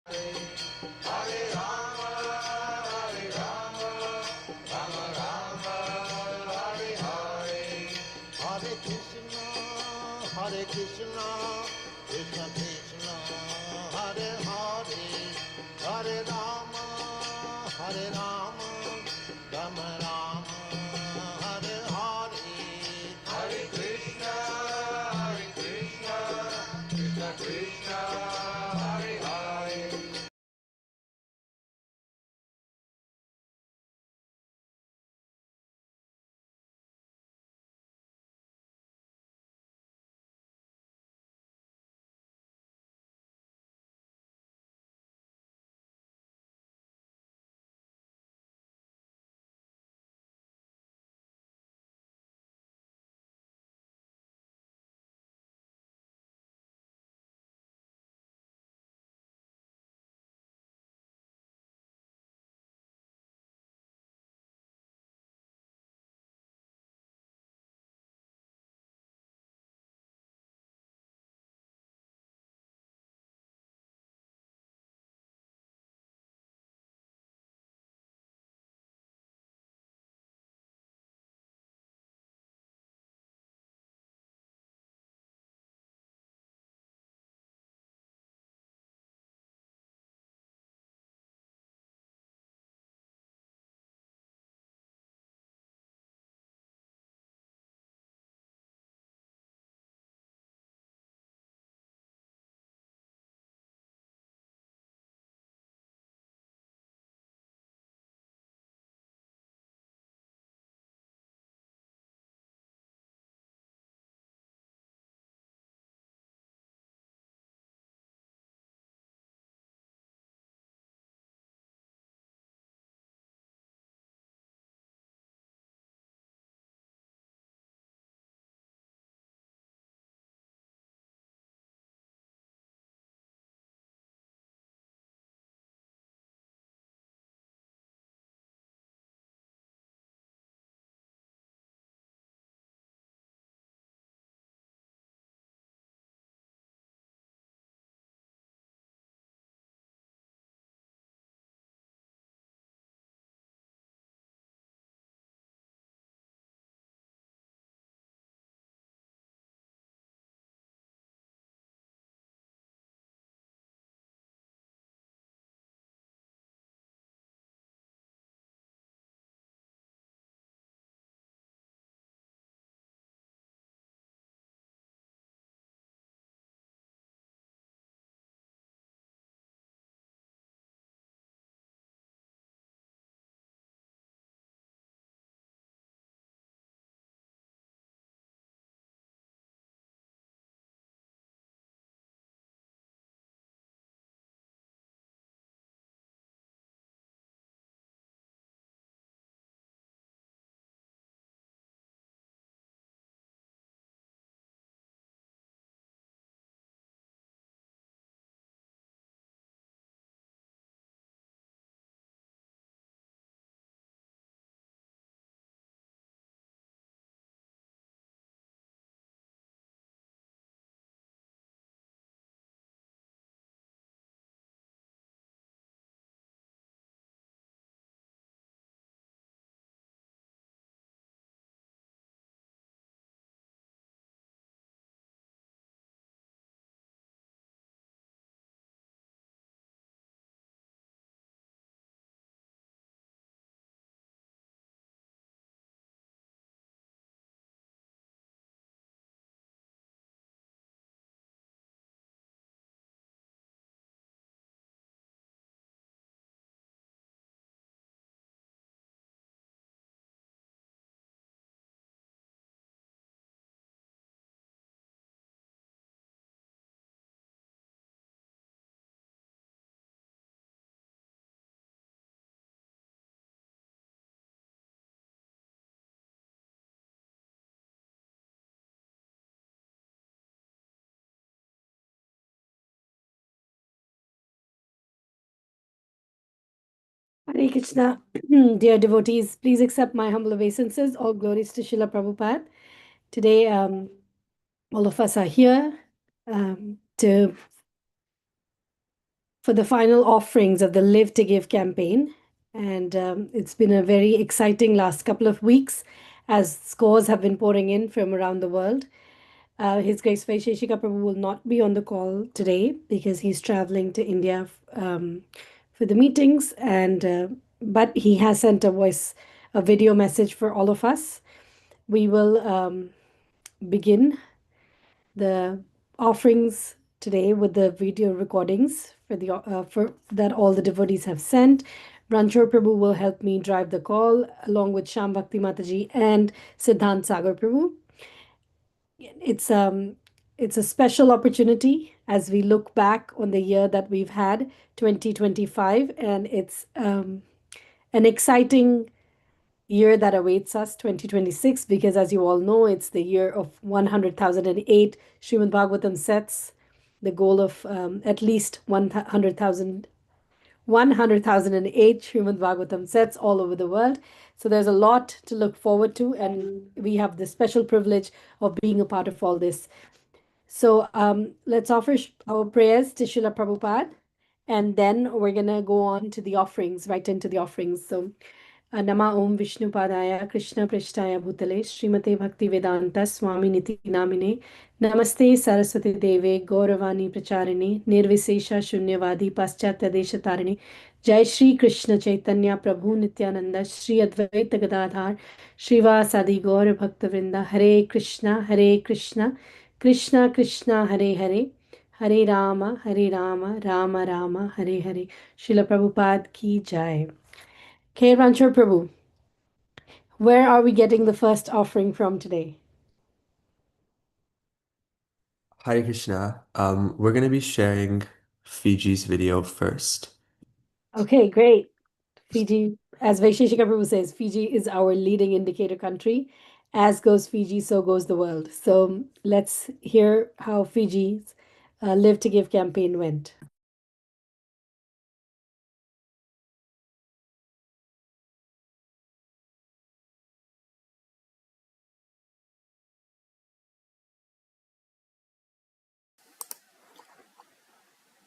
Hare Rama, Rama Rama, Hare Hare. Hare Krishna, Krishna Krishna, Hare Hare. Hare Rama, Rama Rama, Hare Hare. Hare Krishna, Krishna Krishna, Hare Hare. Hare Krishna. Dear devotees, please accept my humble obeisances. All glories to Srila Prabhupada. Today, all of us are here to for the final offerings of the Live to Give campaign. And it's been a very exciting last couple of weeks as scores have been pouring in from around the world. His Grace Vaisheshika Prabhu will not be on the call today because he's traveling to India for the meetings, and but he has sent a video message for all of us. We will begin the offerings today with the video recordings for that all the devotees have sent. Ranchor Prabhu will help me drive the call along with Sham Bhakti Mataji and Siddhant Sagar Prabhu. It's it's a special opportunity as we look back on the year that we've had, 2025, and it's an exciting year that awaits us, 2026, because as you all know, it's the year of 100,008 Srimad Bhagavatam sets, the goal of at least 100,008 Srimad Bhagavatam sets all over the world. So there's a lot to look forward to, and we have the special privilege of being a part of all this. So let's offer our prayers to Srila Prabhupada, and then we're going to go on to the offerings, right into the offerings. So Nama Om Vishnu Padaya Krishna Prishtaya Bhutale Srimate Bhakti Vedanta Swami Niti Namine Namaste Saraswati Deve Gauravani Pracharini Nirvisesha Shunyavadi Paschatya Deshatarine Jai Shri Krishna Chaitanya Prabhu Nityananda Shri Advaita Gadadhar Srivasadi Gaur Bhakta Vrinda Hare Krishna Krishna Krishna Hare Hare Hare Rama Rama Rama Hare Hare. Srila Prabhupada ki jai. Okay, Ranchor Prabhu, where are we getting the first offering from today? Hare Krishna. We're going to be sharing Fiji's video first. Okay, great. Fiji, as Vaisheshika Prabhu says, Fiji is our leading indicator country. As goes Fiji, so goes the world. So let's hear how Fiji's Live to Give campaign went.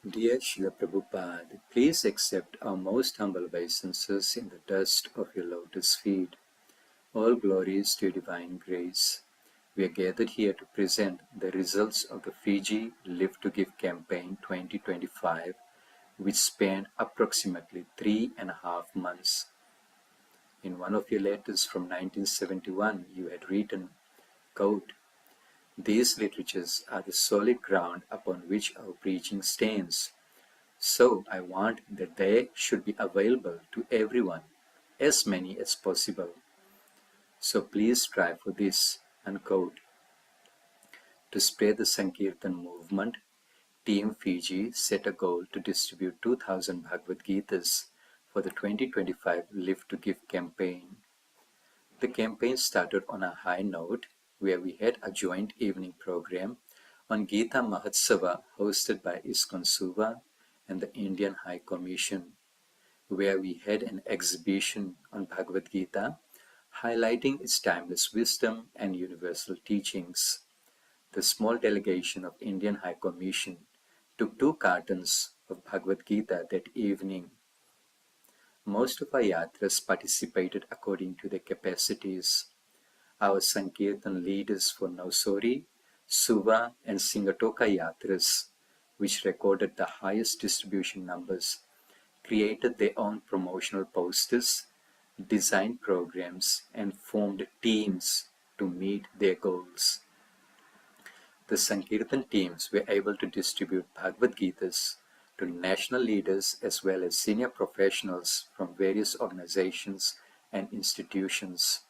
Dear Srila Prabhupada, please accept our most humble obeisances in the dust of your lotus feet. All glories to your divine grace. We are gathered here to present the results of the Fiji Live to Give campaign 2025, which spanned approximately 3.5 months. In one of your letters from 1971, you had written, quote, "These literatures are the solid ground upon which our preaching stands. So I want that they should be available to everyone, as many as possible. So please strive for this." Unquote. To spread the Sankirtan movement, Team Fiji set a goal to distribute 2,000 Bhagavad Gitas for the 2025 Live to Give campaign. The campaign started on a high note where we had a joint evening program on Gita Mahotsava hosted by ISKCON Suva and the Indian High Commission, where we had an exhibition on Bhagavad Gita highlighting its timeless wisdom and universal teachings. The small delegation of Indian High Commission took 2 cartons of Bhagavad Gita that evening. Most of our yatras participated according to their capacities. Our Sankirtan leaders for Nausori, Suva and Singatoka yatras, which recorded the highest distribution numbers, created their own promotional posters, designed programs, and formed teams to meet their goals. The Sankirtan teams were able to distribute Bhagavad Gitas to national leaders as well as senior professionals from various organizations and institutions.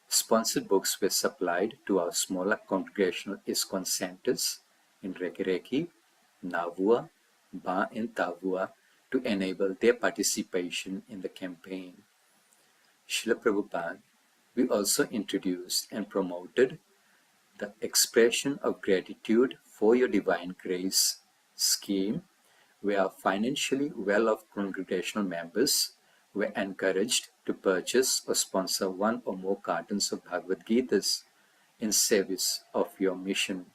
Sponsored books were supplied to our smaller congregational ISKCON centers in Rekereki, Navua, Ba and Tavua to enable their participation in the campaign. Srila Prabhupada, we also introduced and promoted the Expression of Gratitude for Your Divine Grace scheme, where financially well-off congregational members were encouraged to purchase or sponsor 1 or more cartons of Bhagavad Gitas in service of your mission.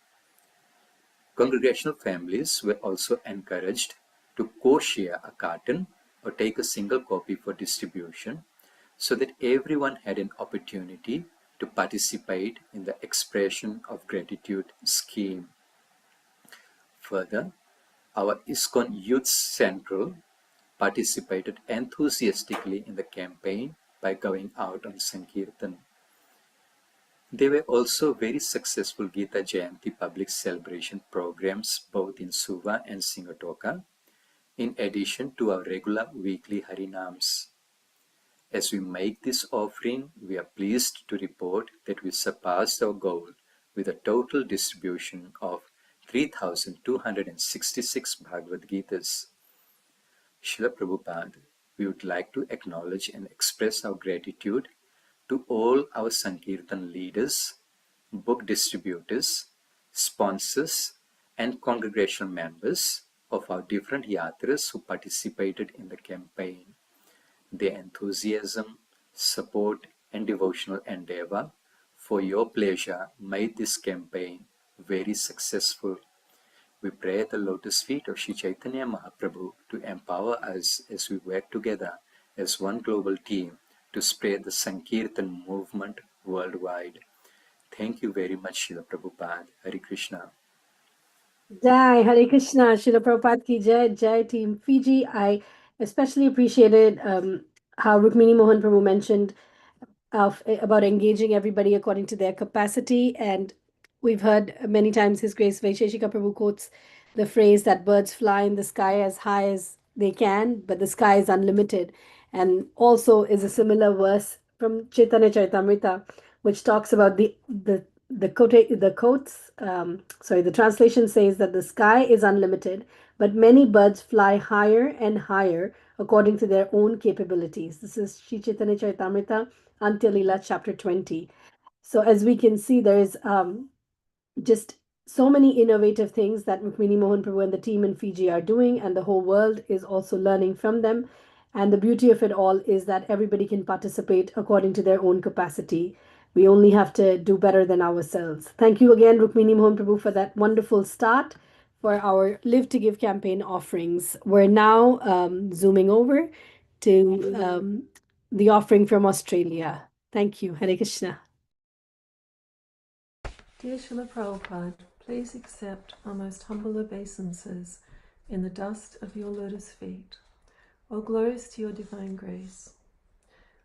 Congregational families were also encouraged to co-share a carton or take a single copy for distribution so that everyone had an opportunity to participate in the expression of gratitude scheme. Further, our ISKCON Youth Central participated enthusiastically in the campaign by going out on Sankirtan. There were also very successful Gita Jayanti public celebration programs both in Suva and Singatoka, in addition to our regular weekly Harinams. As we make this offering, we are pleased to report that we surpassed our goal with a total distribution of 3,266 Bhagavad Gitas. Srila Prabhupada, we would like to acknowledge and express our gratitude to all our Sankirtan leaders, book distributors, sponsors, and congregational members of our different yatras who participated in the campaign. Their enthusiasm, support, and devotional endeavor for your pleasure made this campaign very successful. We pray at the lotus feet of Sri Chaitanya Mahaprabhu to empower us as we work together as one global team to spread the Sankirtan movement worldwide. Thank you very much, Srila Prabhupada. Hare Krishna. Jai, Hare Krishna, Srila Prabhupada ki Jai, Jai Team Fiji. I especially appreciated how Rukmini Mohan Prabhu mentioned about engaging everybody according to their capacity. And we've heard many times His Grace Vaisheshika Prabhu quotes the phrase that birds fly in the sky as high as they can, but the sky is unlimited. And also is a similar verse from Chaitanya Charitamrita, which talks about the translation says that the sky is unlimited, but many birds fly higher and higher according to their own capabilities. This is Sri Chaitanya Charitamrita, Antya Leela, chapter 20. So as we can see, there is just so many innovative things that Rukmini Mohan Prabhu and the team in Fiji are doing, and the whole world is also learning from them. And the beauty of it all is that everybody can participate according to their own capacity. We only have to do better than ourselves. Thank you again, Rukmini Mohan Prabhu, for that wonderful start for our Live to Give campaign offerings. We're now zooming over to the offering from Australia. Thank you. Hare Krishna. Dear Srila Prabhupada, please accept our most humble obeisances in the dust of your lotus feet. All glories to your divine grace.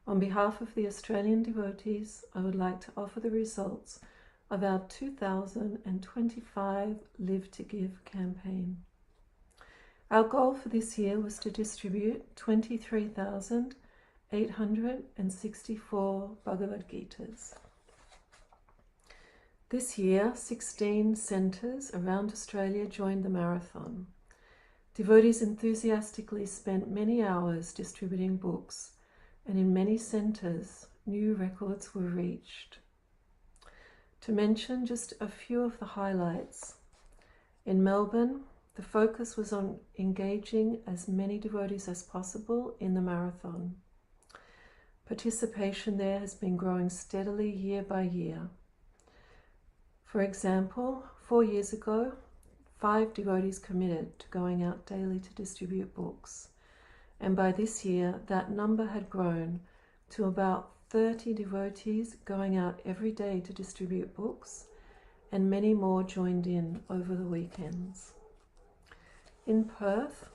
On behalf of the Australian devotees, I would like to offer the results of our 2025 Live to Give campaign. Our goal for this year was to distribute 23,864 Bhagavad Gitas. This year, 16 centres around Australia joined the marathon. Devotees enthusiastically spent many hours distributing books, and in many centres, new records were reached. To mention just a few of the highlights, in Melbourne, the focus was on engaging as many devotees as possible in the marathon. Participation there has been growing steadily year by year. For example, 4 years ago, 5 devotees committed to going out daily to distribute books, and by this year that number had grown to about 30 devotees going out every day to distribute books, and many more joined in over the weekends. In Perth,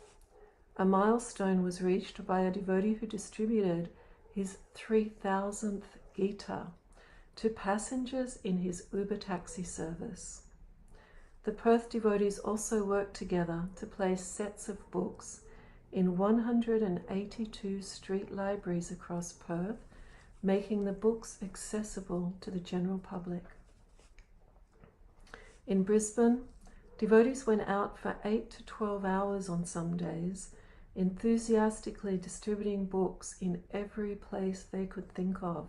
a milestone was reached by a devotee who distributed his 3,000th Gita to passengers in his Uber taxi service. The Perth devotees also worked together to place sets of books in 182 street libraries across Perth, making the books accessible to the general public. In Brisbane, devotees went out for 8 to 12 hours on some days, enthusiastically distributing books in every place they could think of.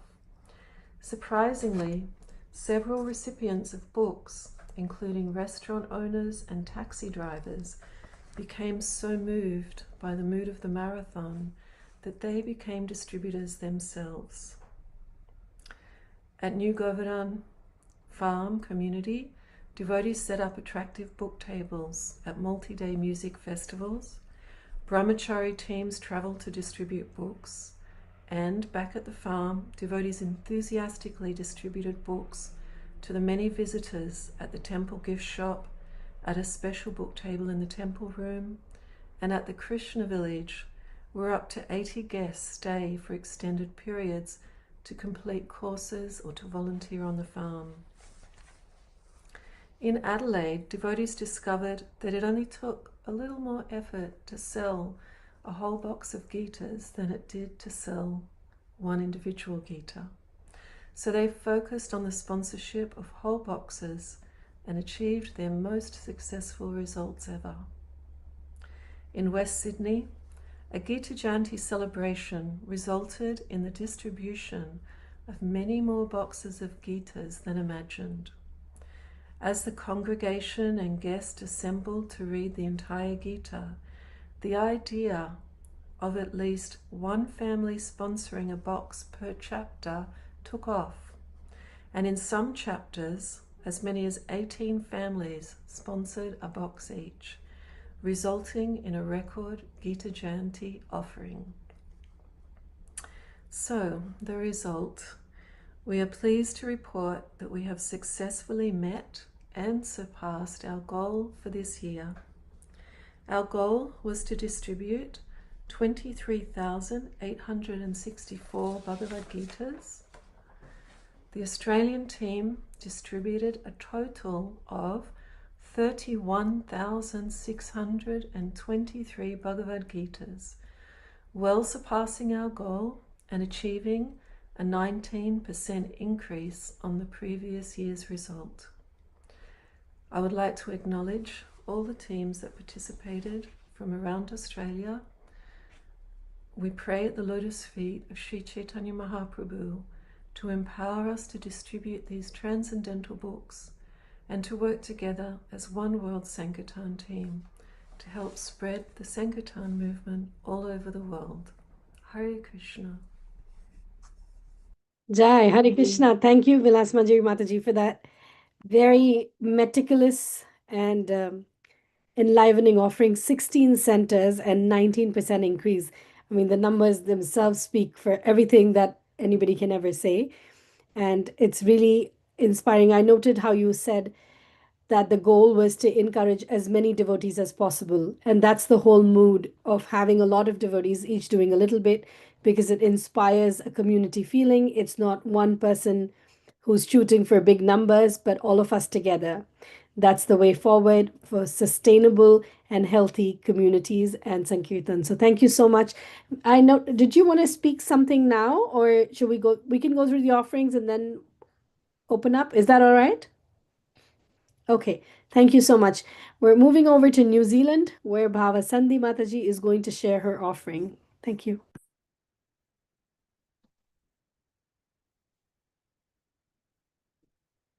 Surprisingly, several recipients of books, including restaurant owners and taxi drivers, became so moved by the mood of the marathon that they became distributors themselves. At New Govardhan Farm community, devotees set up attractive book tables at multi-day music festivals, Brahmachari teams travel to distribute books, and back at the farm, devotees enthusiastically distributed books to the many visitors at the temple gift shop, at a special book table in the temple room, and at the Krishna village, where up to 80 guests stay for extended periods to complete courses or to volunteer on the farm. In Adelaide, devotees discovered that it only took a little more effort to sell a whole box of Gitas than it did to sell one individual Gita. So they focused on the sponsorship of whole boxes and achieved their most successful results ever. In West Sydney, a Gita Jayanti celebration resulted in the distribution of many more boxes of Gitas than imagined. As the congregation and guests assembled to read the entire Gita, the idea of at least one family sponsoring a box per chapter took off, and in some chapters, as many as 18 families sponsored a box each, resulting in a record Gita Jayanti offering. So, the result. We are pleased to report that we have successfully met and surpassed our goal for this year. Our goal was to distribute 23,864 Bhagavad Gitas. The Australian team distributed a total of 31,623 Bhagavad Gitas, well surpassing our goal and achieving a 19% increase on the previous year's result. I would like to acknowledge all the teams that participated from around Australia. We pray at the lotus feet of Sri Chaitanya Mahaprabhu to empower us to distribute these transcendental books and to work together as one World Sankirtan team to help spread the Sankirtan movement all over the world. Hare Krishna. Jai, Hare Krishna. Thank you, Vilas Manjari Mataji, for that very meticulous and enlivening offering. 16 centers and 19% increase. I mean, the numbers themselves speak for everything that anybody can ever say. And it's really inspiring. I noted how you said that the goal was to encourage as many devotees as possible. And that's the whole mood of having a lot of devotees, each doing a little bit, because it inspires a community feeling. It's not one person who's shooting for big numbers, but all of us together. That's the way forward for sustainable and healthy communities and Sankirtan. So thank you so much. I know, did you want to speak something now, or should we go? We can go through the offerings and then open up. Is that all right? Okay, thank you so much. We're moving over to New Zealand, where Bhava Sandhi Mataji is going to share her offering. Thank you.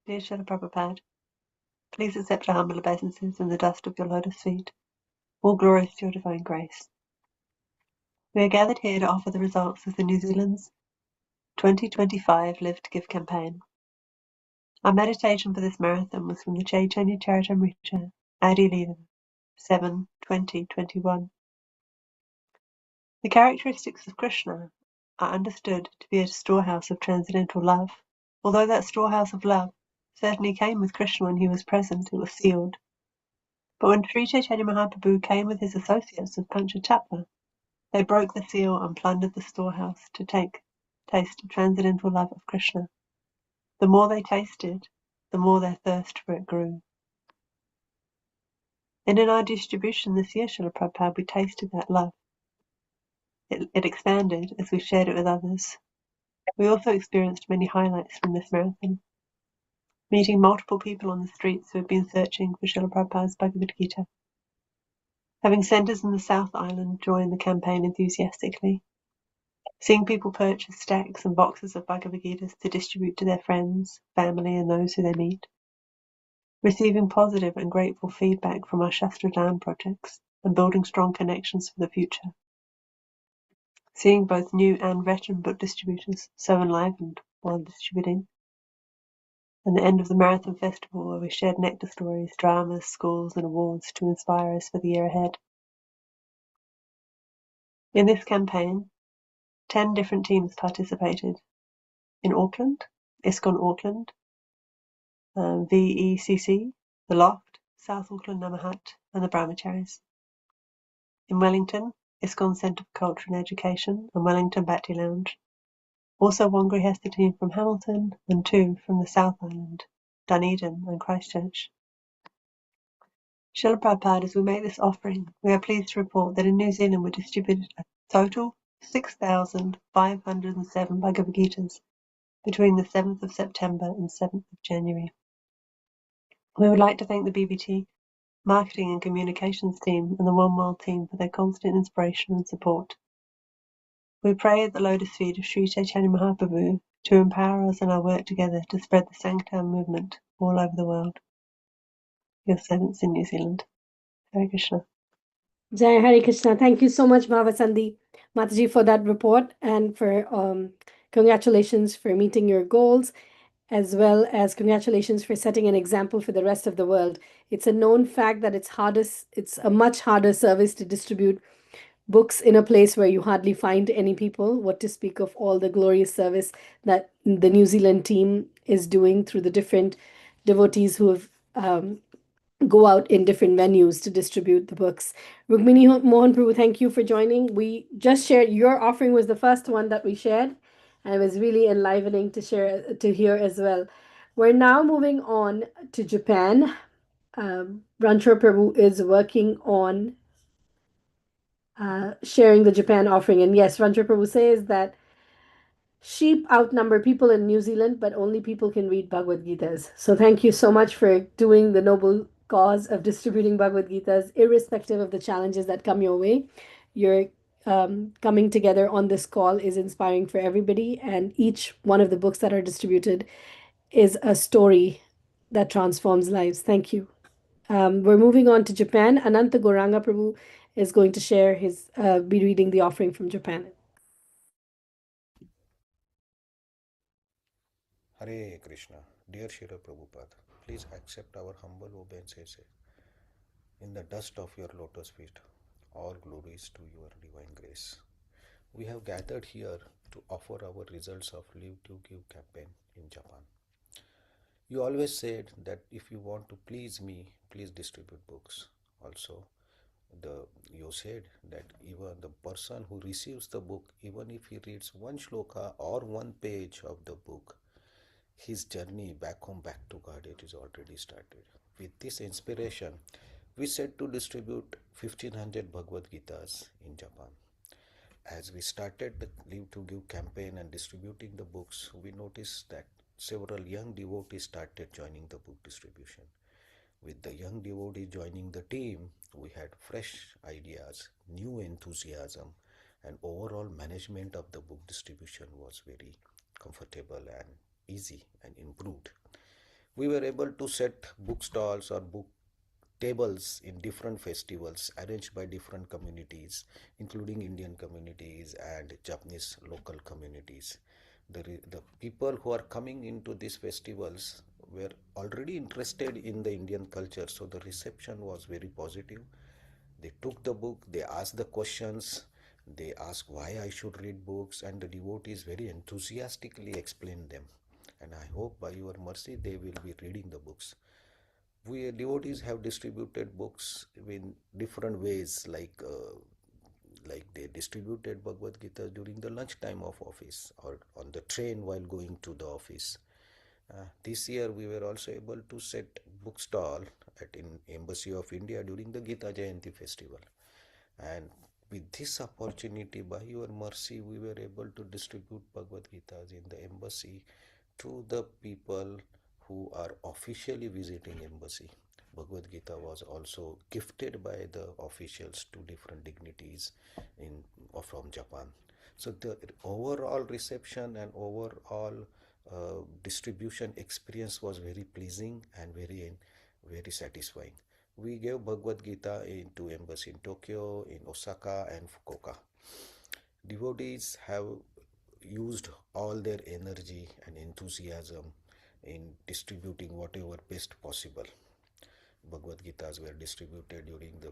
Dear Srila Prabhupada, please accept our humble obeisances in the dust of your lotus feet. All glories to your divine grace. We are gathered here to offer the results of the New Zealand's 2025 Live to Give campaign. Our meditation for this marathon was from the Chaitanya Charitamrita, Adi Lila, 7/20/21. The characteristics of Krishna are understood to be a storehouse of transcendental love. Although that storehouse of love certainly came with Krishna when he was present, it was sealed. But when Sri Chaitanya Mahaprabhu came with his associates of Panchatattva, they broke the seal and plundered the storehouse to taste the transcendental love of Krishna. The more they tasted, the more their thirst for it grew. And in our distribution this year, Srila Prabhupada, we tasted that love. It expanded as we shared it with others. We also experienced many highlights from this marathon. Meeting multiple people on the streets who have been searching for Srila Prabhupada's Bhagavad Gita. Having centers in the South Island join the campaign enthusiastically. Seeing people purchase stacks and boxes of Bhagavad Gitas to distribute to their friends, family, and those who they meet. Receiving positive and grateful feedback from our Shastra Dan projects and building strong connections for the future. Seeing both new and veteran book distributors so enlivened while distributing. And the end of the Marathon Festival, where we shared nectar stories, dramas, schools, and awards to inspire us for the year ahead. In this campaign, 10 different teams participated. In Auckland, ISKCON Auckland, VECC, The Loft, South Auckland Namahat, and the Brahmacharis. In Wellington, ISKCON Centre for Culture and Education and Wellington Bhakti Lounge. Also Wangari has the team from Hamilton and 2 from the South Island, Dunedin and Christchurch. Srila Prabhupada, as we make this offering, we are pleased to report that in New Zealand we distributed a total 6,507 Bhagavad Gitas between the 7th of September and 7th of January. We would like to thank the BBT marketing and communications team and the One World team for their constant inspiration and support. We pray at the lotus feet of Sri Chaitanya Mahaprabhu to empower us in our work together to spread the Sankirtan movement all over the world. Your servants in New Zealand. Hare Krishna. Jai Hare Krishna. Thank you so much, Bhavasandhi Mataji, for that report and for congratulations for meeting your goals, as well as congratulations for setting an example for the rest of the world. It's a known fact that it's a much harder service to distribute books in a place where you hardly find any people, what to speak of all the glorious service that the New Zealand team is doing through the different devotees who have go out in different venues to distribute the books. Rukmini Mohan Prabhu, thank you for joining. We just shared, your offering was the first one that we shared, and it was really enlivening to hear as well. We're now moving on to Japan. Ranchor Prabhu is working on sharing the Japan offering. And yes, Ranchor Prabhu says that sheep outnumber people in New Zealand, but only people can read Bhagavad Gitas. So thank you so much for doing the noble cause of distributing Bhagavad Gitas, irrespective of the challenges that come your way. Your coming together on this call is inspiring for everybody, and each one of the books that are distributed is a story that transforms lives. Thank you. We're moving on to Japan. Ananta Goranga Prabhu is going to be reading the offering from Japan. Hare Krishna. Dear Srila Prabhupada, please accept our humble obeisances in the dust of your lotus feet. All glories to your divine grace. We have gathered here to offer our results of Live to Give campaign in Japan. You always said that if you want to please me, please distribute books. Also, you said that even the person who receives the book, even if he reads one shloka or one page of the book, his journey back home, back to God, it is already started. With this inspiration, we set to distribute 1500 Bhagavad Gitas in Japan. As we started the Live to Give campaign and distributing the books, we noticed that several young devotees started joining the book distribution. With the young devotee joining the team, we had fresh ideas, new enthusiasm, and overall management of the book distribution was very comfortable and easy and improved. We were able to set book stalls or book tables in different festivals arranged by different communities, including Indian communities and Japanese local communities. The people who are coming into these festivals were already interested in the Indian culture, so the reception was very positive. They took the book, they asked the questions, they asked why I should read books, and the devotees very enthusiastically explained them. And I hope by your mercy they will be reading the books. We devotees have distributed books in different ways, like they distributed Bhagavad Gita during the lunch time of office or on the train while going to the office. This year we were also able to set bookstall at in Embassy of India during the Gita Jayanti festival. And with this opportunity, by your mercy, we were able to distribute Bhagavad Gitas in the embassy to the people who are officially visiting embassy. Bhagavad Gita was also gifted by the officials to different dignities from Japan. So the overall reception and overall distribution experience was very pleasing and very satisfying. We gave Bhagavad Gita into embassy in Tokyo, in Osaka and Fukuoka. Devotees have used all their energy and enthusiasm in distributing whatever best possible. Bhagavad Gitas were distributed during the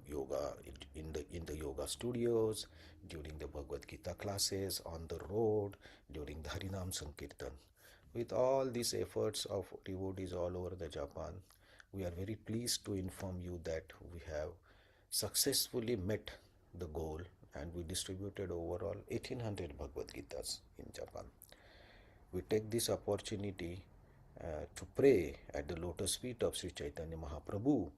yoga in the yoga studios, during the Bhagavad Gita classes, on the road, during the Harinam Sankirtan. With all these efforts of devotees all over the Japan, we are very pleased to inform you that we have successfully met the goal, and we distributed overall 1800 Bhagavad Gitas in Japan. We take this opportunity to pray at the lotus feet of Sri Chaitanya Mahaprabhu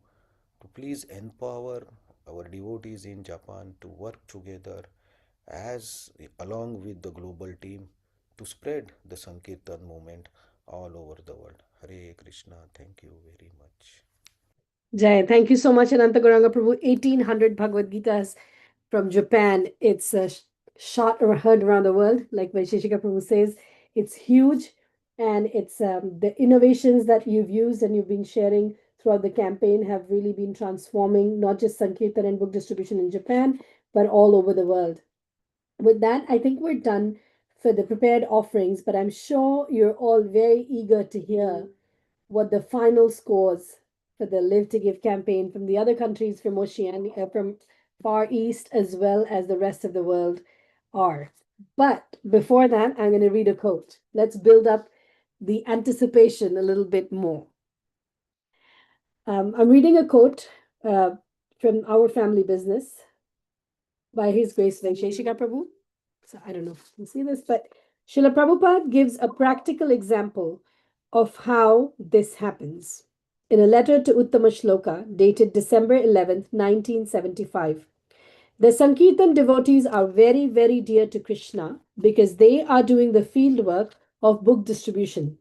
to please empower our devotees in Japan to work together as along with the global team to spread the Sankirtan movement all over the world. Hare Krishna. Thank you very much. Jai, thank you so much, Ananta Gauranga Prabhu. 1800 Bhagavad Gitas from Japan. It's shot or heard around the world, like Vaisheshika Prabhu says. It's huge, and it's the innovations that you've used and you've been sharing throughout the campaign have really been transforming not just Sankirtan and book distribution in Japan, but all over the world. With that, I think we're done for the prepared offerings, but I'm sure you're all very eager to hear what the final scores for the Live to Give campaign from the other countries from Oceania, from Far East, as well as the rest of the world are. But before that, I'm going to read a quote. Let's build up the anticipation a little bit more. I'm reading a quote from Our Family Business by His Grace Vaisheshika Prabhu. So I don't know if you can see this, but Srila Prabhupada gives a practical example of how this happens. In a letter to Uttama Shloka dated December 11th, 1975, the Sankirtan devotees are very, very dear to Krishna because they are doing the field work of book distribution.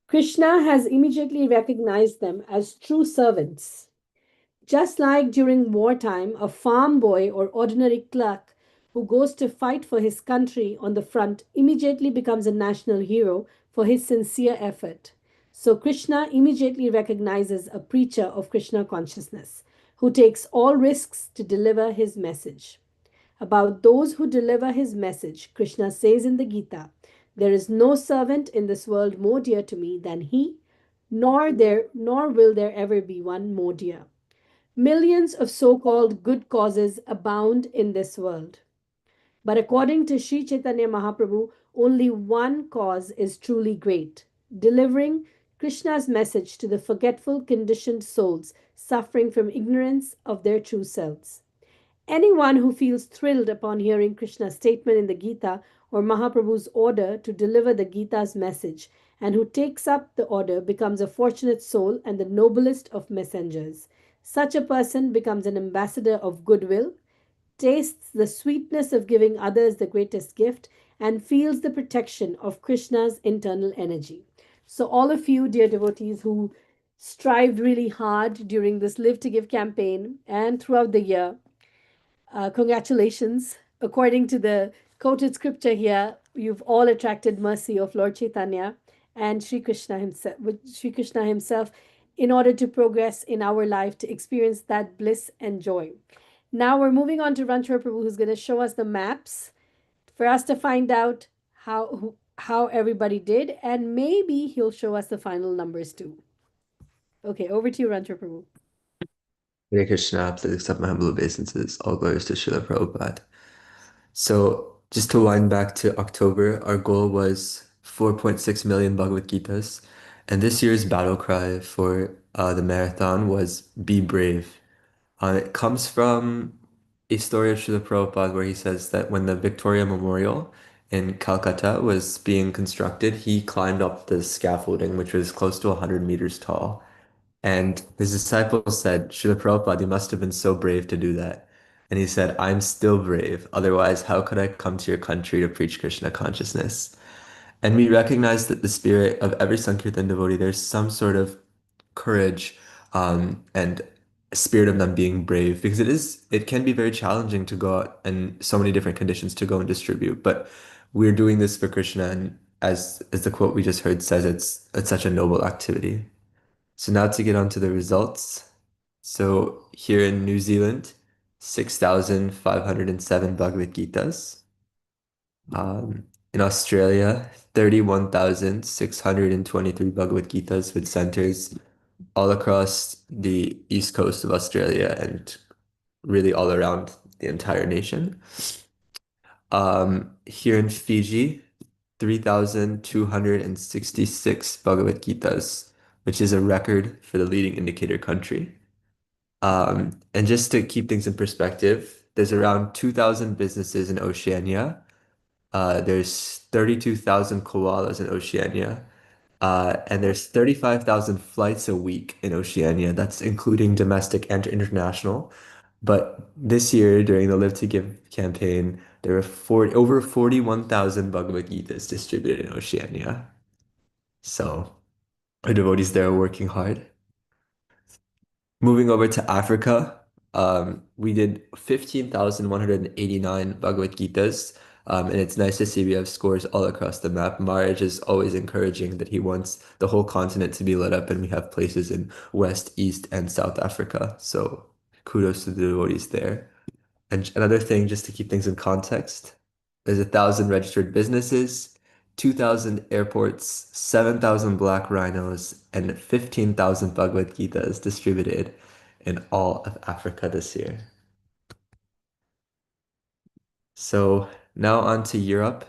Krishna has immediately recognized them as true servants. Just like during wartime, a farm boy or ordinary clerk who goes to fight for his country on the front immediately becomes a national hero for his sincere effort. So Krishna immediately recognizes a preacher of Krishna consciousness who takes all risks to deliver his message. About those who deliver his message, Krishna says in the Gita, "There is no servant in this world more dear to me than he, nor will there ever be one more dear." Millions of so-called good causes abound in this world. But according to Sri Chaitanya Mahaprabhu, only one cause is truly great: delivering Krishna's message to the forgetful, conditioned souls suffering from ignorance of their true selves. Anyone who feels thrilled upon hearing Krishna's statement in the Gita or Mahaprabhu's order to deliver the Gita's message and who takes up the order becomes a fortunate soul and the noblest of messengers. Such a person becomes an ambassador of goodwill, tastes the sweetness of giving others the greatest gift, and feels the protection of Krishna's internal energy. So, all of you, dear devotees, who strived really hard during this Live to Give campaign and throughout the year, congratulations. According to the quoted scripture here, you've all attracted mercy of Lord Chaitanya and Sri Krishna himself in order to progress in our life to experience that bliss and joy. Now we're moving on to Ranchor Prabhu, who's going to show us the maps for us to find out how everybody did, and maybe he'll show us the final numbers too. Okay, over to you, Ranchor Prabhu. Hare Krishna, please accept my humble obeisances. All glories to Srila Prabhupada. So, just to wind back to October, our goal was 4.6 million Bhagavad Gitas. And this year's battle cry for the marathon was Be Brave. It comes from a story of Srila Prabhupada where he says that when the Victoria Memorial in Calcutta was being constructed, he climbed up the scaffolding, which was close to 100 meters tall. And his disciples said, Srila Prabhupada, you must have been so brave to do that. And he said, I'm still brave. Otherwise, how could I come to your country to preach Krishna consciousness? And we recognize that the spirit of every Sankirtan devotee, there's some sort of courage and spirit of them being brave because it can be very challenging to go out in so many different conditions to go and distribute. But we're doing this for Krishna, and as the quote we just heard says, it's such a noble activity. So now to get on to the results. So here in New Zealand, 6,507 Bhagavad Gitas. In Australia, 31,623 Bhagavad Gitas with centers all across the east coast of Australia and really all around the entire nation. Here in Fiji, 3,266 Bhagavad Gitas, which is a record for the leading indicator country. And just to keep things in perspective, there's around 2,000 businesses in Oceania. There's 32,000 koalas in Oceania. And there's 35,000 flights a week in Oceania. That's including domestic and international. But this year, during the Live to Give campaign, there were over 41,000 Bhagavad Gitas distributed in Oceania. So our devotees there are working hard. Moving over to Africa, we did 15,189 Bhagavad Gitas. And it's nice to see we have scores all across the map. Maharaj is always encouraging that he wants the whole continent to be lit up, and we have places in West, East, and South Africa. So kudos to the devotees there. And another thing, just to keep things in context, there's 1,000 registered businesses, 2,000 airports, 7,000 black rhinos, and 15,000 Bhagavad Gitas distributed in all of Africa this year. So now on to Europe.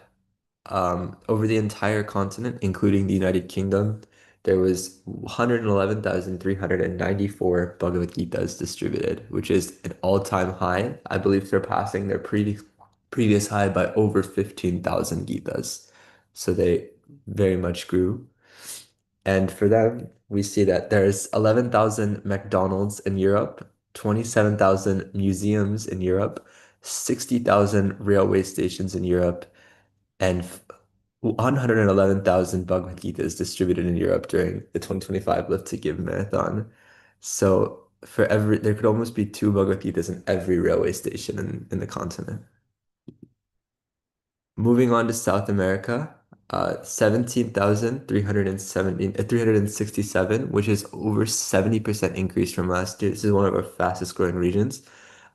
Over the entire continent, including the United Kingdom, there was 111,394 Bhagavad Gitas distributed, which is an all-time high, I believe surpassing their previous high by over 15,000 Gitas. So they very much grew. And for them, we see that there's 11,000 McDonald's in Europe, 27,000 museums in Europe, 60,000 railway stations in Europe, and 111,000 Bhagavad Gitas distributed in Europe during the 2025 Live to Give marathon. So there could almost be two Bhagavad Gitas in every railway station in the continent. Moving on to South America, 367, which is over 70% increase from last year. This is one of our fastest growing regions.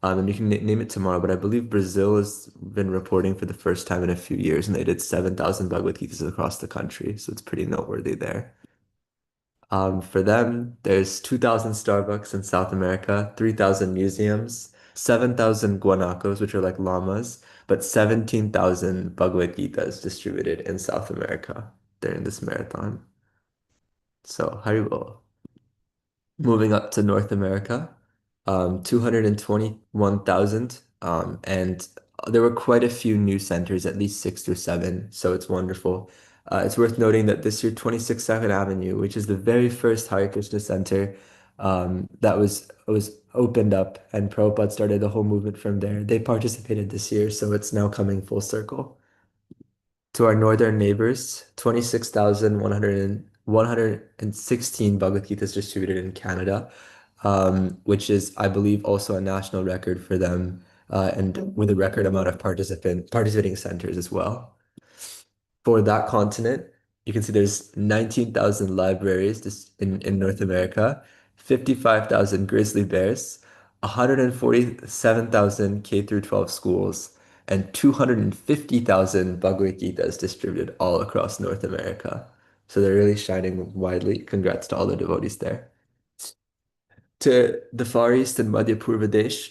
And you can name it tomorrow, but I believe Brazil has been reporting for the first time in a few years, and they did 7,000 Bhagavad Gitas across the country. So it's pretty noteworthy there. For them, there's 2,000 Starbucks in South America, 3,000 museums, 7,000 guanacos, which are like llamas, but 17,000 Bhagavad Gitas distributed in South America during this marathon. So, Haribol. Moving up to North America, 221,000. And there were quite a few new centers, at least 6 or 7. So it's wonderful. It's worth noting that this year, 26 Second Avenue, which is the very first Hare Krishna center, that was opened up, and Prabhupada started the whole movement from there. They participated this year, so it's now coming full circle. To our northern neighbors, 116 Bhagavad Gitas distributed in Canada, which is, I believe, also a national record for them, and with a record amount of participating centers as well. For that continent, you can see there's 19,000 libraries in North America, 55,000 grizzly bears, 147,000 K through 12 schools, and 250,000 Bhagavad Gitas distributed all across North America. So they're really shining widely. Congrats to all the devotees there. To the Far East and Madhya Pradesh,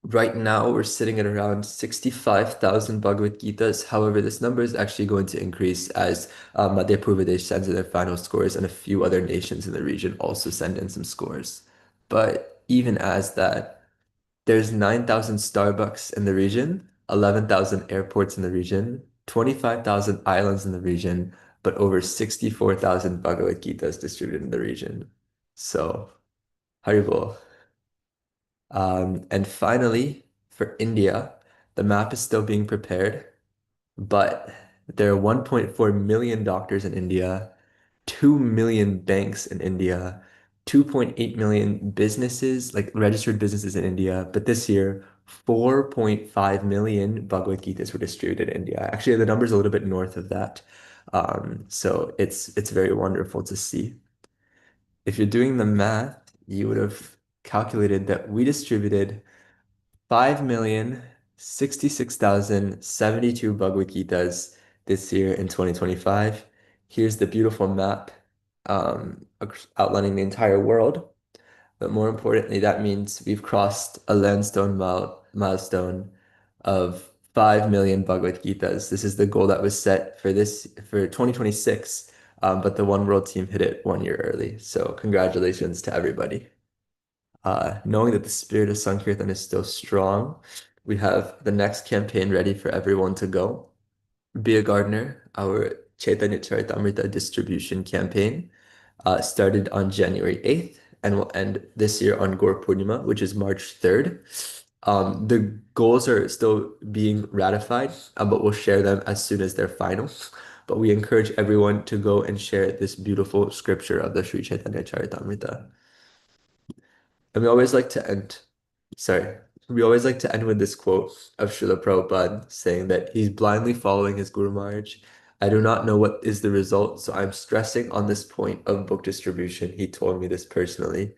right now we're sitting at around 65,000 Bhagavad Gitas. However, this number is actually going to increase as Madhya Pradesh sends in their final scores, and a few other nations in the region also send in some scores. But even as that, there's 9,000 Starbucks in the region, 11,000 airports in the region, 25,000 islands in the region, but over 64,000 Bhagavad Gitas distributed in the region. So, Haribol. And finally, for India, the map is still being prepared, but there are 1.4 million doctors in India, 2 million banks in India, 2.8 million businesses, like registered businesses in India. But this year, 4.5 million Bhagavad Gitas were distributed in India. Actually, the number's a little bit north of that. So it's very wonderful to see. If you're doing the math, you would have calculated that we distributed 5,066,072 Bhagavad Gitas this year in 2025. Here's the beautiful map outlining the entire world. But more importantly, that means we've crossed a milestone of 5 million Bhagavad Gitas. This is the goal that was set for 2026, but the One World team hit it 1 year early. So congratulations to everybody. Knowing that the spirit of Sankirtan is still strong, we have the next campaign ready for everyone to go. Be a Gardener, our Chaitanya Charitamrita distribution campaign, started on January 8th and will end this year on Gaur Purnima, which is March 3rd. The goals are still being ratified, but we'll share them as soon as they're final. But we encourage everyone to go and share this beautiful scripture of the Sri Chaitanya Charitamrita. And we always like to end with this quote of Srila Prabhupada saying that he's blindly following his Guru Maharaj. I do not know what is the result, so I'm stressing on this point of book distribution. He told me this personally.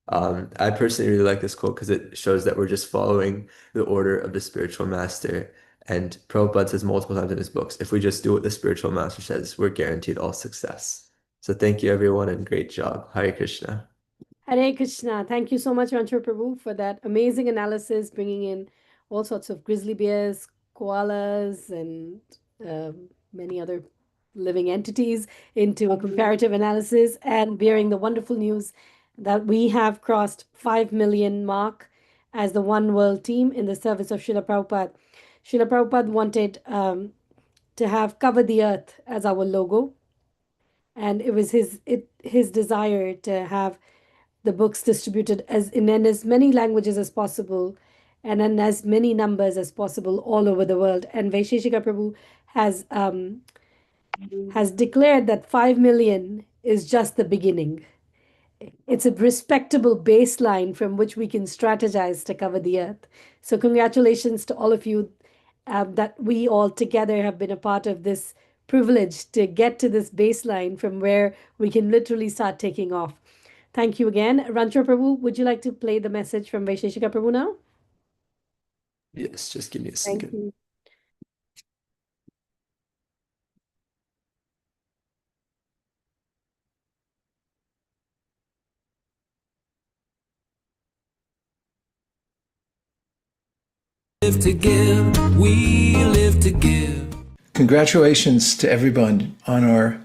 I personally really like this quote because it shows that we're just following the order of the spiritual master. And Prabhupada says multiple times in his books, if we just do what the spiritual master says, we're guaranteed all success. So thank you, everyone, and great job. Hare Krishna. Hare Krishna. Thank you so much, Rancho Prabhu, for that amazing analysis, bringing in all sorts of grizzly bears, koalas, and many other living entities into a comparative analysis and bearing the wonderful news that we have crossed 5 million mark as the One World team in the service of Srila Prabhupada. Srila Prabhupada wanted to have Cover the Earth as our logo, and it was his desire to have the books distributed in as many languages as possible and in as many numbers as possible all over the world. And Vaisheshika Prabhu has declared that 5 million is just the beginning. It's a respectable baseline from which we can strategize to cover the earth. So congratulations to all of you that we all together have been a part of this privilege to get to this baseline from where we can literally start taking off. Thank you again. Rancho Prabhu, would you like to play the message from Vaisheshika Prabhu now? Yes, just give me a Thank second. you. Live to give, we live to give. Congratulations to everyone on our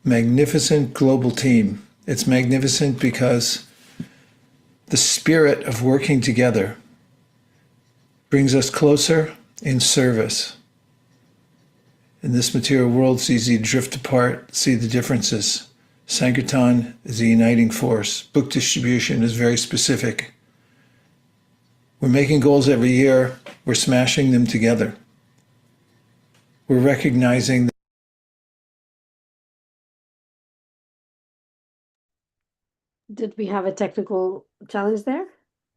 magnificent global team. It's magnificent because the spirit of working together brings us closer in service. In this material world, it's easy to drift apart, see the differences. Sankirtan is a uniting force. Book distribution is very specific. We're making goals every year. We're smashing them together. We're recognizing Did we have a technical challenge there?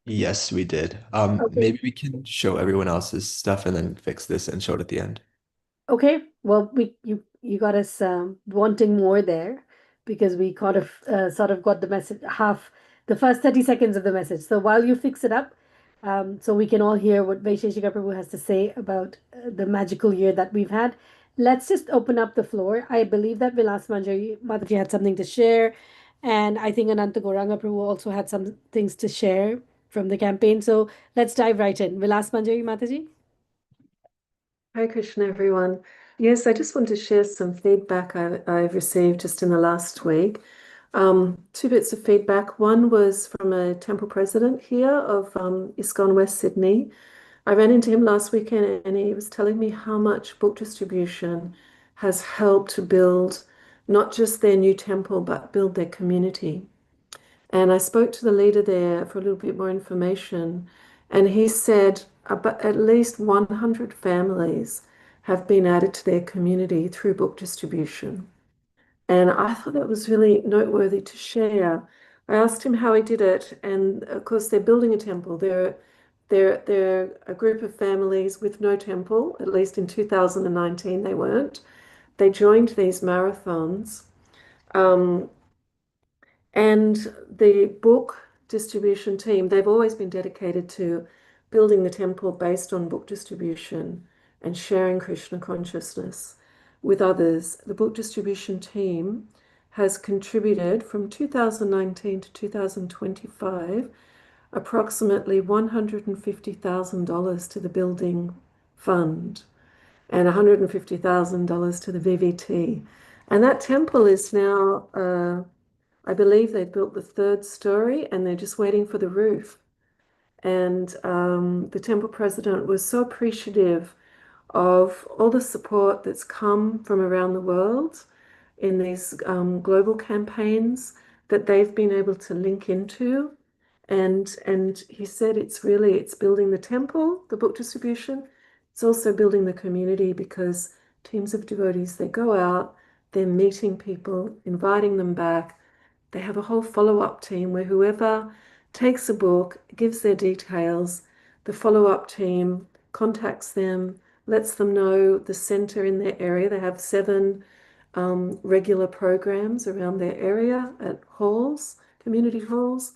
Yes, we did. Okay. Maybe we can show everyone else's stuff and then fix this and show it at the end. Okay, well, you got us wanting more there because we sort of got the message the first 30 seconds of the message. So while you fix it up, so we can all hear what Vaisheshika Prabhu has to say about the magical year that we've had, let's just open up the floor. I believe that Vilas Manjari Mataji had something to share, and I think Ananta Gauranga Prabhu also had some things to share from the campaign. So let's dive right in. Vilas Manjari Mataji. Hare Krishna, everyone. Yes, I just want to share some feedback I've received just in the last week. Two bits of feedback. One was from a temple president here of ISKCON West Sydney. I ran into him last weekend and he was telling me how much book distribution has helped to build not just their new temple, but build their community. And I spoke to the leader there for a little bit more information, and he said about at least 100 families have been added to their community through book distribution. And I thought that was really noteworthy to share. I asked him how he did it, and of course they're building a temple. They're a group of families with no temple, at least in 2019 they weren't. They joined these marathons. And the book distribution team, they've always been dedicated to building the temple based on book distribution and sharing Krishna consciousness with others. The book distribution team has contributed from 2019 to 2025 approximately $150,000 to the building fund and $150,000 to the VVT. And that temple is now, I believe they built the third story and they're just waiting for the roof. And the temple president was so appreciative of all the support that's come from around the world in these global campaigns that they've been able to link into. And he said it's building the temple, the book distribution. It's also building the community because teams of devotees, they go out, they're meeting people, inviting them back. They have a whole follow-up team where whoever takes a book, gives their details, the follow-up team contacts them, lets them know the center in their area. They have 7 regular programs around their area at halls, community halls,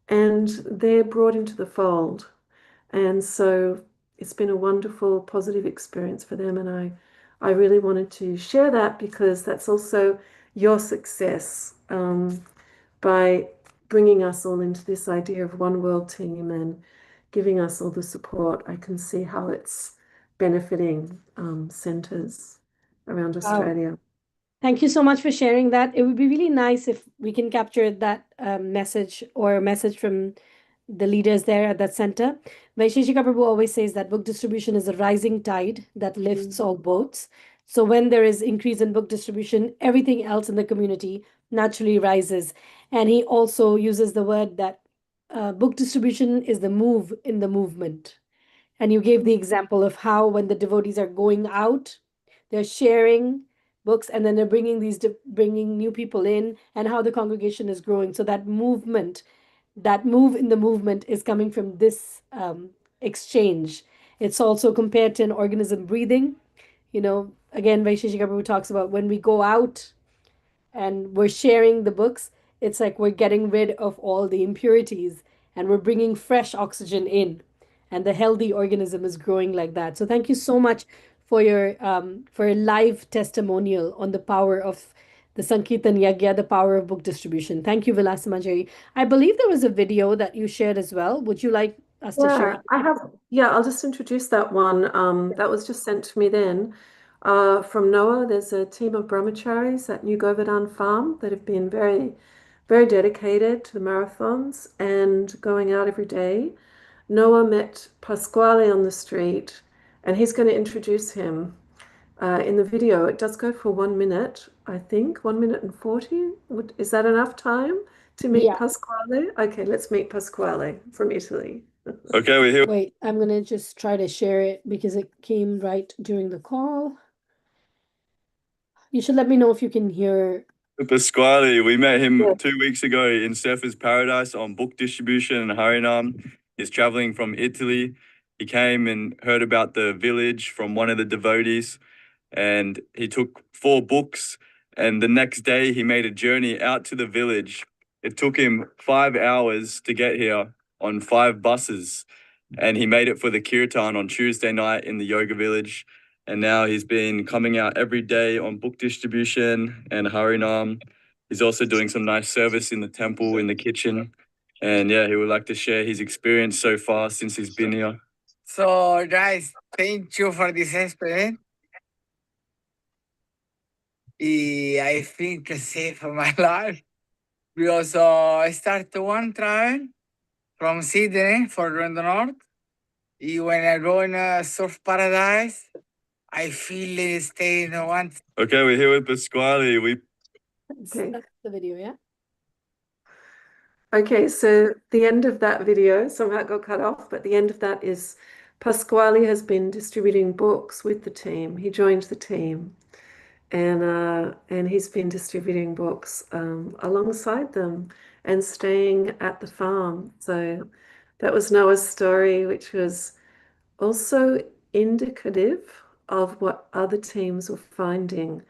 and they're brought into the fold. And so it's been a wonderful, positive experience for them. And I really wanted to share that because that's also your success by bringing us all into this idea of one world team and giving us all the support. I can see how it's benefiting centers around Wow. Australia. Thank you so much for sharing that. It would be really nice if we can capture that message or a message from the leaders there at that center. Vaisheshika Prabhu always says that book distribution is a rising tide that lifts all boats. So when there is increase in book distribution, everything else in the community naturally rises. And he also uses the word that book distribution is the move in the movement. And you gave the example of how when the devotees are going out, they're sharing books and then they're bringing new people in and how the congregation is growing. So that movement, that move in the movement is coming from this exchange. It's also compared to an organism breathing. You know, again, Vaisheshika Prabhu talks about when we go out and we're sharing the books, it's like we're getting rid of all the impurities and we're bringing fresh oxygen in, and the healthy organism is growing like that. So thank you so much for a live testimonial on the power of the Sankirtan Yagya, the power of book distribution. Thank you, Vilas Manjari. I believe there was a video that you shared as well. Would you like us to share it? I'll just introduce that one. That was just sent to me then. From Noah, there's a team of brahmacharis at New Govardhan Farm that have been very, very dedicated to the marathons and going out every day. Noah met Pasquale on the street, and he's going to introduce him in the video. It does go for 1 minute, I think, 1 minute and 40. Is that enough time to meet Yeah. Pasquale? Okay, let's meet Pasquale from Italy. Okay, we're here Wait, I'm gonna just try to share it because it came right during the call. You should let me know if you can hear. with Pasquale. We met him Yeah. 2 weeks ago in Surfers Paradise on book distribution and Harinam. He's traveling from Italy. He came and heard about the village from one of the devotees, and he took 4 books. And the next day, he made a journey out to the village. It took him 5 hours to get here on 5 buses, and he made it for the kirtan on Tuesday night in the yoga village. And now he's been coming out every day on book distribution and Harinam. He's also doing some nice service in the temple, in the kitchen. And yeah, he would like to share his experience so far since he's been here. So, guys, thank you for this experience. I think it saved my life. We also start one travel from Sydney for going to north. When I go in Surf Paradise, I feel it stay in one. Okay, we're here with Pasquale. Okay. That's the video, yeah? Okay, so the end of that video, somehow it got cut off, but the end of that is Pasquale has been distributing books with the team. He joined the team, and he's been distributing books alongside them and staying at the farm. So that was Noah's story, which was also indicative of what other teams were finding.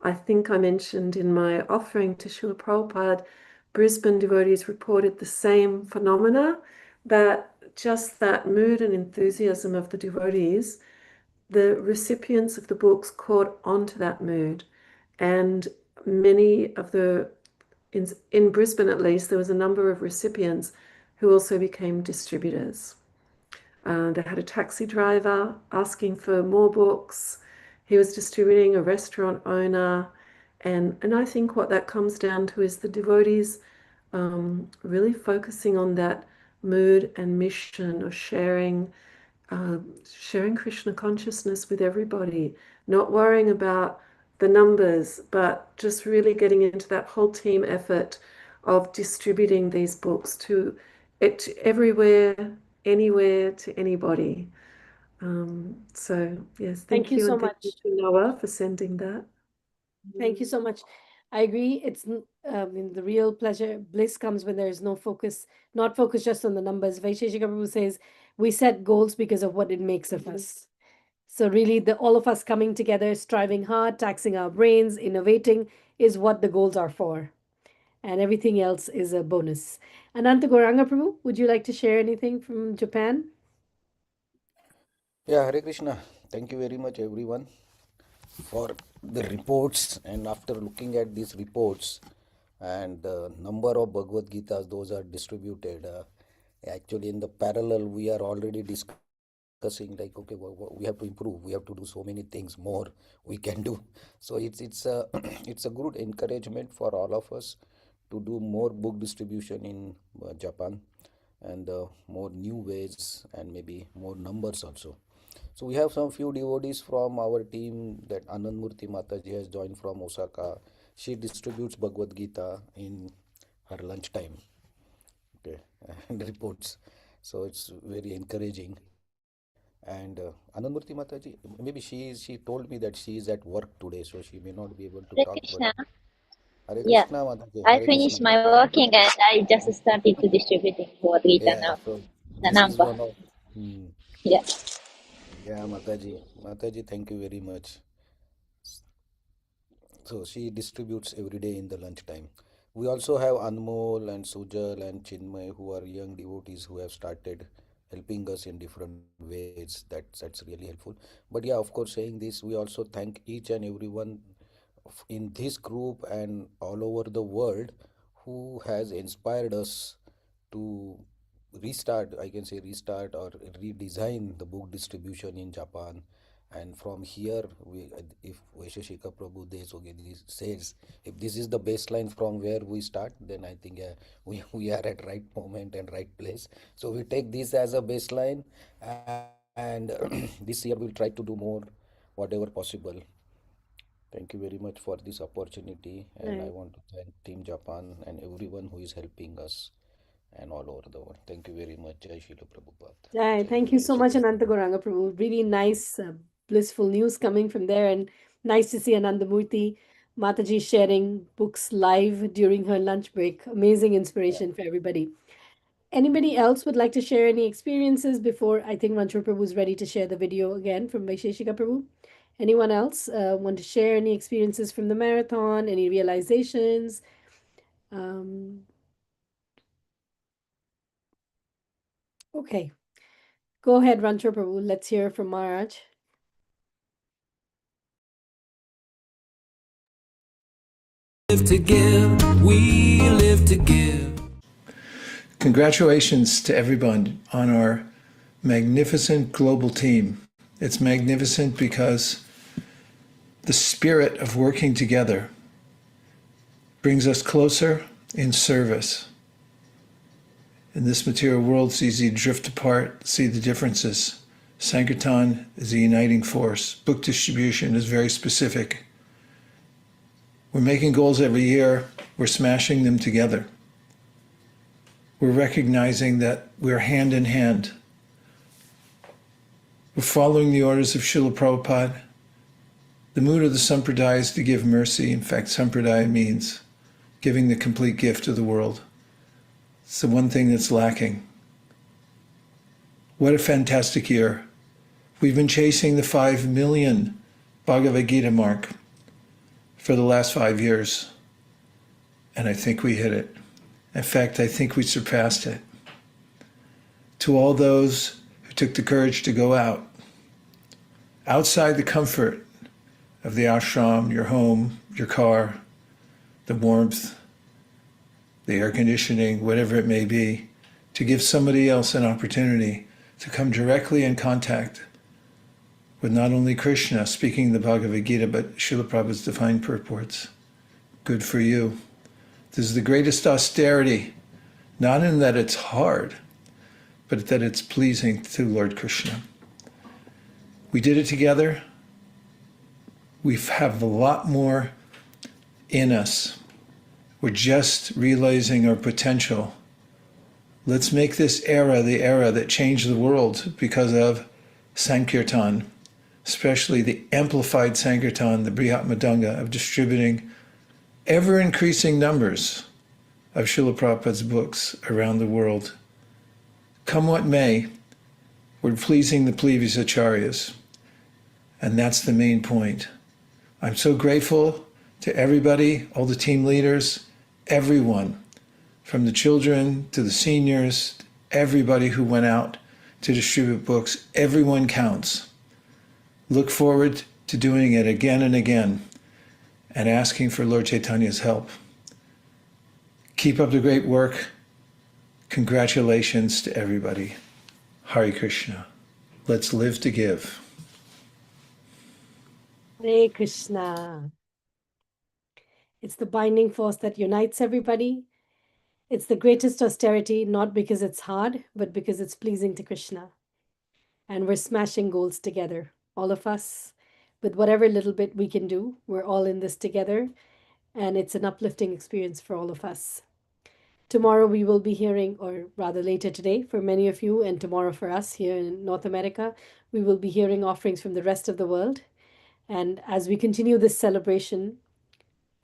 I think I mentioned in my offering to Srila Prabhupada, Brisbane devotees reported the same phenomena, that just that mood and enthusiasm of the devotees, the recipients of the books caught onto that mood. And many of the, in Brisbane at least, there was a number of recipients who also became distributors. They had a taxi driver asking for more books. He was distributing, a restaurant owner. And I think what that comes down to is the devotees really focusing on that mood and mission of sharing Krishna consciousness with everybody, not worrying about the numbers, but just really getting into that whole team effort of distributing these books to everywhere, anywhere, to anybody. So yes, Thank thank you you, so and thank you much. to Noah for sending that. Thank you so much. I agree. The real bliss comes when there is no focus, not focus just on the numbers. Vaisheshika Prabhu says we set goals because of what it makes of us. So really, all of us coming together, striving hard, taxing our brains, innovating is what the goals are for, and everything else is a bonus. Ananta Goranga Prabhu, would you like to share anything from Japan? Yeah, Hare Krishna. Thank you very much, everyone, for the reports. And after looking at these reports and the number of Bhagavad Gitas, those are distributed. Actually, in the parallel, we are already discussing like, okay, we have to improve. We have to do so many things more we can do. So it's a it's a good encouragement for all of us to do more book distribution in Japan, and more new ways and maybe more numbers also. So we have some few devotees from our team. That Anand Murthy Mataji has joined from Osaka. She distributes Bhagavad Gita in her lunchtime. Okay, and reports. So it's very encouraging. And Anand Murthy Mataji, maybe she told me that she is at work today, so she may not be able to Hare talk. But Krishna. Hare Yeah, Krishna Mataji, I Hare Krishna. finished my working and I just started to distributing Bhagavad Gita Yeah, now. so The this is number. one of. Hmm. Yeah. Yeah, Mataji. Mataji, thank you very much. So she distributes every day in the lunchtime. We also have Anmol and Sujal and Chinmay, who are young devotees who have started helping us in different ways. That's really helpful. But yeah, of course, saying this, we also thank each and everyone in this group and all over the world who has inspired us to restart, I can say restart or redesign the book distribution in Japan. And from here, if Vaisheshika Prabhu says, if this is the baseline from where we start, then I think we are at right moment and right place. So we take this as a baseline, and this year we'll try to do more, whatever possible. Thank you very much for this opportunity, and I Right. want to thank Team Japan and everyone who is helping us and all over the world. Thank you very much. Jai Shri Prabhupada. Right. Jai Thank you Jai so Shri much, Krishna. Ananta Goranga Prabhu. Really nice, blissful news coming from there, and nice to see Anandamurti Mataji sharing books live during her lunch break. Amazing inspiration for everybody. Anybody else would like to share any experiences before I think Rancho Prabhu is ready to share the video again from Vaisheshika Prabhu? Anyone else want to share any experiences from the marathon, any realizations? Um, okay, go ahead, Rancho Prabhu. Let's hear from Maharaj. Live to give, we live to give. Congratulations to everyone on our magnificent global team. It's magnificent because the spirit of working together brings us closer in service. In this material world, it's easy to drift apart, see the differences. Sankirtan is a uniting force. Book distribution is very specific. We're making goals every year. We're smashing them together. We're recognizing that we're hand in hand. We're following the orders of Srila Prabhupada. The mood of the Sampradaya is to give mercy. In fact, Sampradaya means giving the complete gift to the world. It's the one thing that's lacking. What a fantastic year. We've been chasing the 5 million Bhagavad Gita mark for the last 5 years, and I think we hit it. In fact, I think we surpassed it. To all those who took the courage to go out, outside the comfort of the ashram, your home, your car, the warmth, the air conditioning, whatever it may be, to give somebody else an opportunity to come directly in contact with not only Krishna speaking the Bhagavad Gita, but Srila Prabhupada's divine purports. Good for you. This is the greatest austerity, not in that it's hard, but that it's pleasing to Lord Krishna. We did it together. We have a lot more in us. We're just realizing our potential. Let's make this era the era that changed the world because of Sankirtan, especially the amplified Sankirtan, the Brihat Madanga, of distributing ever-increasing numbers of Srila Prabhupada's books around the world. Come what may, we're pleasing the previous acharyas, and that's the main point. I'm so grateful to everybody, all the team leaders, everyone, from the children to the seniors, everybody who went out to distribute books. Everyone counts. Look forward to doing it again and again and asking for Lord Chaitanya's help. Keep up the great work. Congratulations to everybody. Hare Krishna. Let's live to give. Hare Krishna. It's the binding force that unites everybody. It's the greatest austerity, not because it's hard, but because it's pleasing to Krishna. And we're smashing goals together, all of us, with whatever little bit we can do. We're all in this together, and it's an uplifting experience for all of us. Tomorrow we will be hearing, or rather later today for many of you, and tomorrow for us here in North America, we will be hearing offerings from the rest of the world. And as we continue this celebration,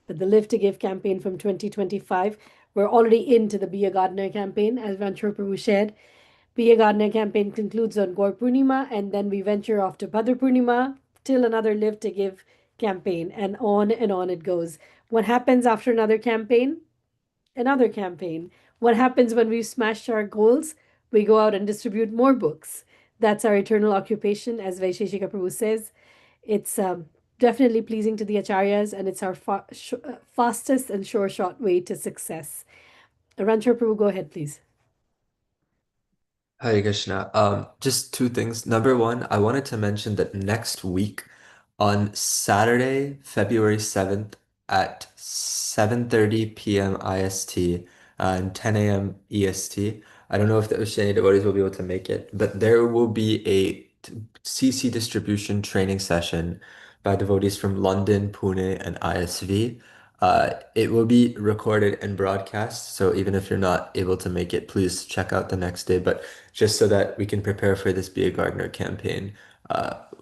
the Live to Give campaign from 2025, we're already into the Be a Gardener campaign, as Ranchor Prabhu shared. Be a Gardener campaign concludes on Gaur Purnima, and then we venture off to Bhadra Purnima till another Live to Give campaign, and on it goes. What happens after another campaign? Another campaign. What happens when we've smashed our goals? We go out and distribute more books. That's our eternal occupation, as Vaisheshika Prabhu says. It's definitely pleasing to the acharyas, and it's our fastest and sure shot way to success. Ranchor Prabhu, go ahead, please. Hare Krishna. Just two things. Number one, I wanted to mention that next week on Saturday, February 7th at 7:30 p.m. IST and 10 a.m. EST. I don't know if the Oceania devotees will be able to make it, but there will be a CC distribution training session by devotees from London, Pune, and ISV. It will be recorded and broadcast, so even if you're not able to make it, please check out the next day. But just so that we can prepare for this Be a Gardener campaign,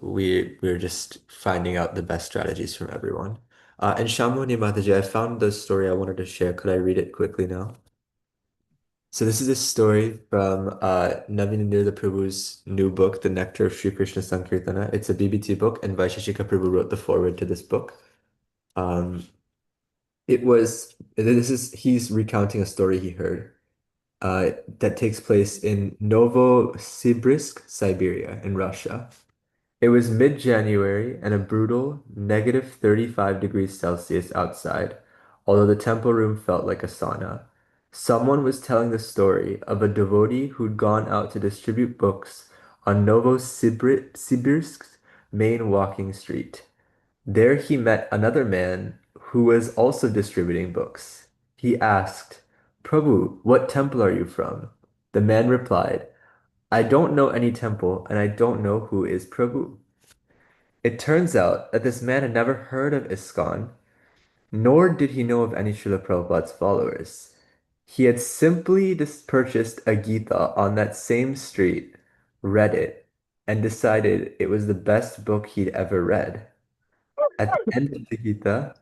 we're just finding out the best strategies from everyone. And Shamoni Mataji, I found the story I wanted to share. Could I read it quickly now? So this is a story from Navinendra Prabhu's new book, The Nectar of Sri Krishna Sankirtana. It's a BBT book, and Vaisheshika Prabhu wrote the foreword to this book. He's recounting a story he heard that takes place in Novosibirsk, Siberia, in Russia. It was mid-January and a brutal negative 35 degrees Celsius outside, although the temple room felt like a sauna. Someone was telling the story of a devotee who'd gone out to distribute books on Novosibirsk's main walking street. There he met another man who was also distributing books. He asked, "Prabhu, what temple are you from?" The man replied, "I don't know any temple and I don't know who is Prabhu." It turns out that this man had never heard of ISKCON, nor did he know of any Srila Prabhupada's followers. He had simply just purchased a Gita on that same street, read it, and decided it was the best book he'd ever read. At the end of the Gita,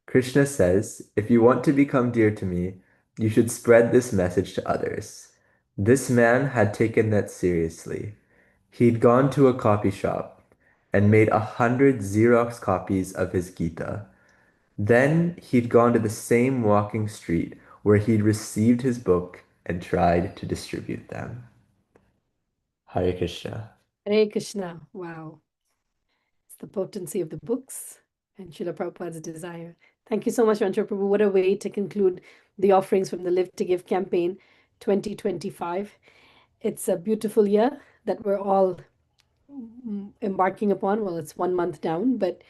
Krishna says, "If you want to become dear to me, you should spread this message to others." This man had taken that seriously. He'd gone to a copy shop and made 100 Xerox copies of his Gita. Then he'd gone to the same walking street where he'd received his book and tried to distribute them. Hare Krishna. Hare Krishna. Wow. It's the potency of the books and Srila Prabhupada's desire Thank you so much, Rancho Prabhu. What a way to conclude the offerings from the Live to Give campaign 2025. It's a beautiful year that we're all embarking upon. Well, it's 1 month down, but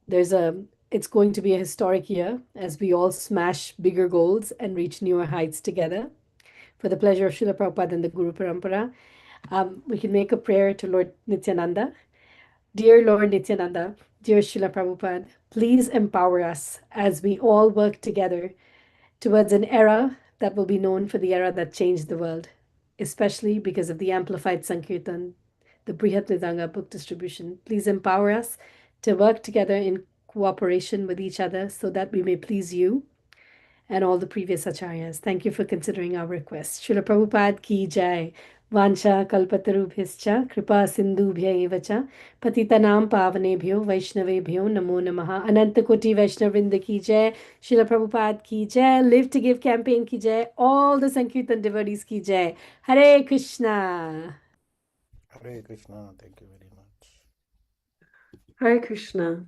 it's going to be a historic year as we all smash bigger goals and reach newer heights together. For the pleasure of Srila Prabhupada and the Guru Parampara, we can make a prayer to Lord Nityananda. Dear Lord Nityananda, dear Srila Prabhupada, please empower us as we all work together towards an era that will be known for the era that changed the world, especially because of the amplified Sankirtan, the Brihat Nidanga book distribution. Please empower us to work together in cooperation with each other so that we may please you and all the previous acharyas. Thank you for considering our request. Srila Prabhupada ki jai. Vansha kalpatarubhyascha kripa sindhubhya eva cha patitanam pavanebhyo vaishnavebhyo namo namaha. Anantakoti Vaishnavrinda ki jai. Srila Prabhupada ki jai. Live to Give campaign ki jai. All the Sankirtan devotees ki jai. Hare Krishna. Hare Krishna. Thank you very much. Hare Krishna.